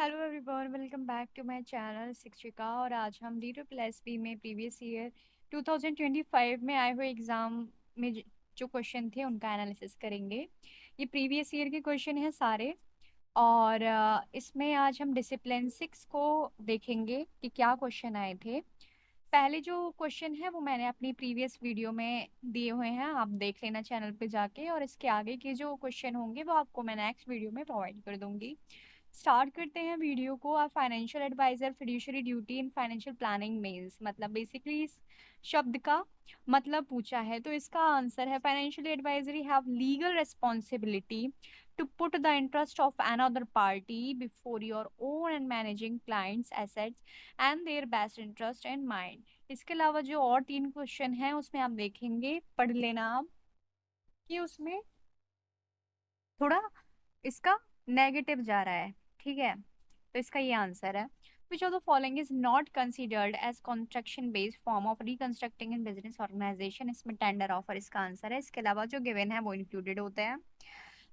Hello everyone, welcome back to my channel Shikshika. और आज हम D2+B में प्रीवियस ईयर 2025 में आए हुए एग्ज़ाम में जो क्वेश्चन थे उनका एनालिसिस करेंगे। ये प्रीवियस ईयर के क्वेश्चन हैं सारे। और इसमें आज हम डिसिप्लिन 6 को देखेंगे कि क्या क्वेश्चन आए थे। पहले जो क्वेश्चन है वो मैंने अपनी प्रीवियस वीडियो में दिए हुए हैं, आप देख लेना चैनल पे जाके। और इसके आगे के जो क्वेश्चन होंगे वो आपको मैं नेक्स्ट वीडियो में प्रोवाइड कर दूंगी। स्टार्ट करते हैं वीडियो को। आप financial adviser fiduciary duty in financial planning means, मतलब बेसिकली इस शब्द का मतलब पूछा है तो इसका आंसर है financial advisory have legal responsibility to put the interest of another party before your own and managing clients assets and their best interest in mind। इसके अलावा जो और तीन क्वेश्चन हैं उसमें आप देखेंगे, पढ़ लेना आप कि उसमें थोड़ा इसका नेगेटिव जा रहा है। ठीक है, तो इसका ये आंसर है which of the following is not considered as construction based form of reconstructing in business organization. इसमें टेंडर ऑफर इसका आंसर है। इसके अलावा जो गिवन है वो इंक्लूडेड होते हैं।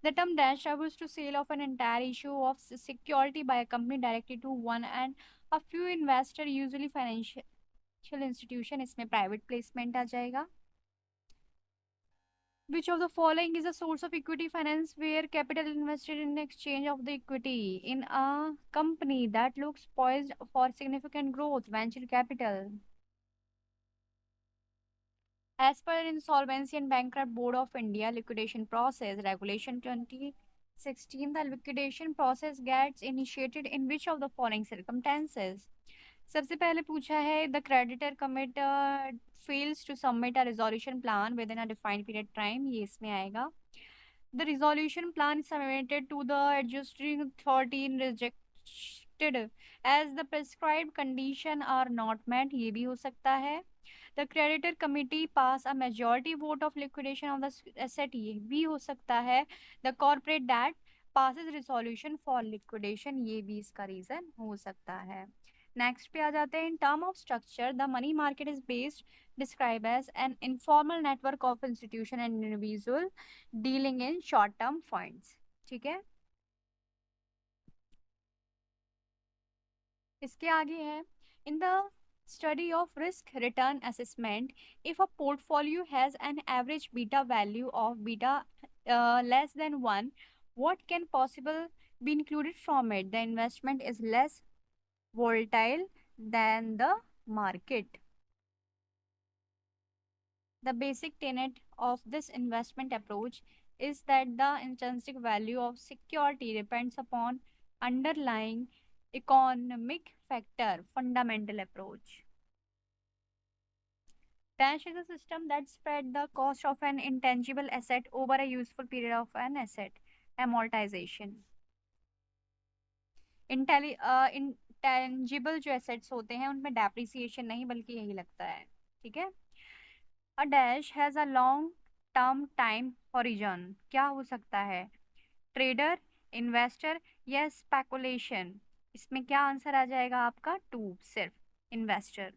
The term dash refers to sale of an entire issue of security by a company directly to one and a few investor, usually financial institution। इसमें private placement आ जाएगा। Which of the following is a source of equity finance where capital invested in exchange of the equity in a company that looks poised for significant growth? Venture capital. As per Insolvency and Bankrupt Board of India liquidation process regulation 2016, the liquidation process gets initiated in which of the following circumstances? सबसे पहले पूछा है the creditor commit fails to submit a resolution plan within a defined period time, ये इसमें आएगा। The resolution plan submitted to the adjusting authority in rejected as the prescribed condition are not met, ये भी हो सकता है। The creditor committee pass a majority vote of liquidation of the asset, ये भी हो सकता है। The corporate that passes resolution for liquidation, ये भी इसका रीजन हो सकता है। नेक्स्ट पे आ जाते हैं। In term of structure the money market is based describe as an informal network of institution and individual dealing in short term funds. ठीक है, इसके आगे है in the study of risk return assessment, if a portfolio has an average beta value of beta less than 1, what can possible be included from it? The investment is less volatile than the market. The basic tenet of this investment approach is that the intrinsic value of security depends upon underlying economic factor. Fundamental approach. Dash is a system that spread the cost of an intangible asset over a useful period of an asset. Amortization. Intangible जो assets होते हैं उनमें depreciation नहीं बल्कि यही लगता है। ठीक है। A dash has a long term time horizon, क्या हो सकता है? ट्रेडर, इन्वेस्टर या स्पेकुलेशन। इसमें क्या आंसर आ जाएगा आपका? टू, सिर्फ इन्वेस्टर।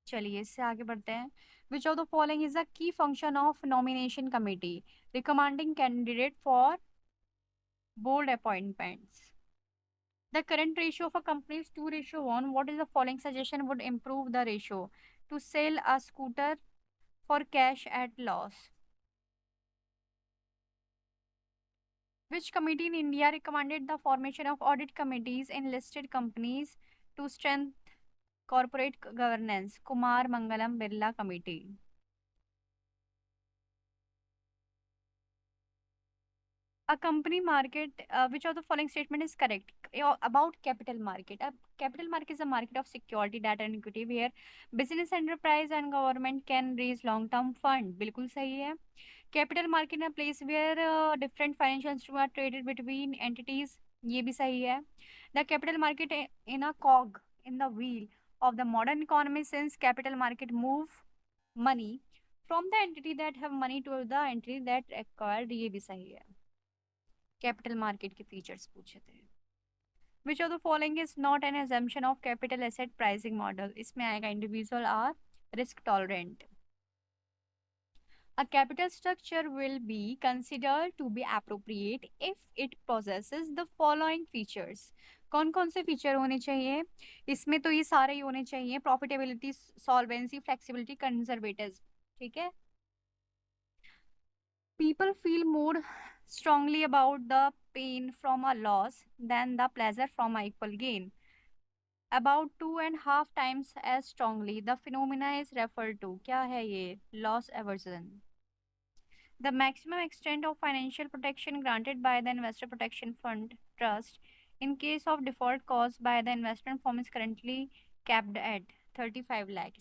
चलिए इससे आगे बढ़ते हैं। विच of the following is the key function of nomination committee? Recommending candidate for board appointments. The current ratio of a company is 2:1. What is the following suggestion would improve the ratio? To sell a scooter for cash at loss. Which committee in India recommended the formation of audit committees in listed companies to strengthen corporate governance? Kumar Mangalam Birla Committee. A company market, which of the following statement is correct about capital market? A capital market is a market of security, data and equity where business enterprise and government can raise long term fund, बिल्कुल सही है। Capital market is a place where different financial instruments are traded between entities, ये भी सही है। The capital market in a cog in the wheel of the modern economy, since capital market move money from the entity that have money to the entity that acquired, ये भी सही है। Capital market के features पूछे थे। Which of the following is not an assumption of capital asset pricing model? इसमें आएगा individual are risk tolerant. A capital structure will be considered to be appropriate if it possesses the following features. कौन कौन से feature होने चाहिए इसमें? तो ये सारे ही होने चाहिए: प्रॉफिटेबिलिटी, सॉल्वेंसी, फ्लेक्सिबिलिटी, कंजर्वेटिव। ठीक है। People feel more strongly about the pain from a loss than the pleasure from a equal gain. About 2.5 times as strongly. The phenomena is referred to. क्या है ये? Loss aversion. The maximum extent of financial protection granted by the Investor Protection Fund Trust in case of default caused by the investment firm is currently capped at 35 lakhs.